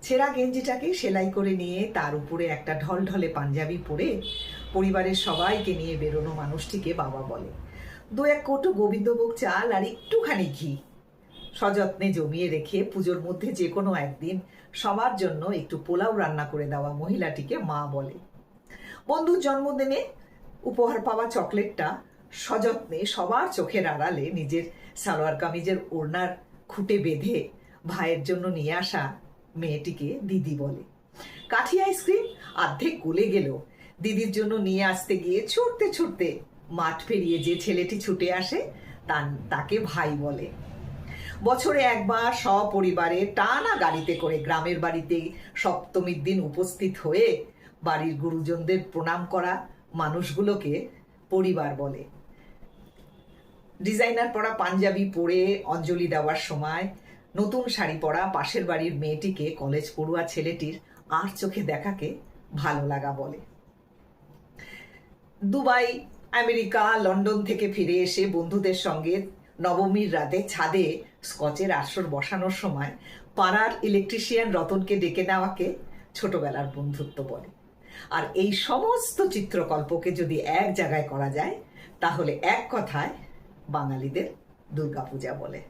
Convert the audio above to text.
ছেঁড়া গেঞ্জিটাকে সেলাই করে নিয়ে তার উপরে একটা ঢলঢলে পাঞ্জাবি পরে পরিবারের সবাইকে নিয়ে বেরোনো মানুষটিকে বাবা বলে। দু এক কৌটো গোবিন্দভোগ চাল আর একটুখানি ঘি সযত্নে জমিয়ে রেখে পুজোর মধ্যে যে কোনো একদিন সবার জন্য একটু পোলাও রান্না করে দেওয়া মহিলাটিকে মা বলে। বন্ধুর জন্মদিনে উপহার পাওয়া চকলেটটা সযত্নে সবার চোখের আড়ালে নিজের সালোয়ার কামিজের ওড়নার খুঁটে বেঁধে ভাইয়ের জন্য নিয়ে আসা মেয়েটিকে দিদি বলে। কাঠি আইসক্রিম অর্ধেক গলে গেল দিদির জন্য নিয়ে আসতে গিয়ে ছুটতে ছুটতে মাঠ পেরিয়ে যে ছেলেটি ছুটে আসে তাকে ভাই বলে। বছরে একবার সপরিবারে টানা গাড়িতে করে গ্রামের বাড়িতে সপ্তমীর দিন উপস্থিত হয়ে বাড়ির গুরুজনদের প্রণাম করা মানুষগুলোকে পরিবার বলে। ডিজাইনার পরা পাঞ্জাবি পরে অঞ্জলি দেওয়ার সময় নতুন শাড়ি পরা পাশের বাড়ির মেয়েটিকে কলেজ পড়ুয়া ছেলেটির আর চোখে দেখাকে ভালো লাগা বলে। দুবাই, আমেরিকা, লন্ডন থেকে ফিরে এসে বন্ধুদের সঙ্গে নবমীর রাতে ছাদে স্কচের আসর বসানোর সময় পাড়ার ইলেকট্রিশিয়ান রতনকে ডেকে নেওয়াকে ছোটবেলার বন্ধুত্ব বলে। আর এই সমস্ত চিত্রকল্পকে যদি এক জায়গায় করা যায় তাহলে এক কথায় বাঙালিদের দুর্গাপূজা বলে।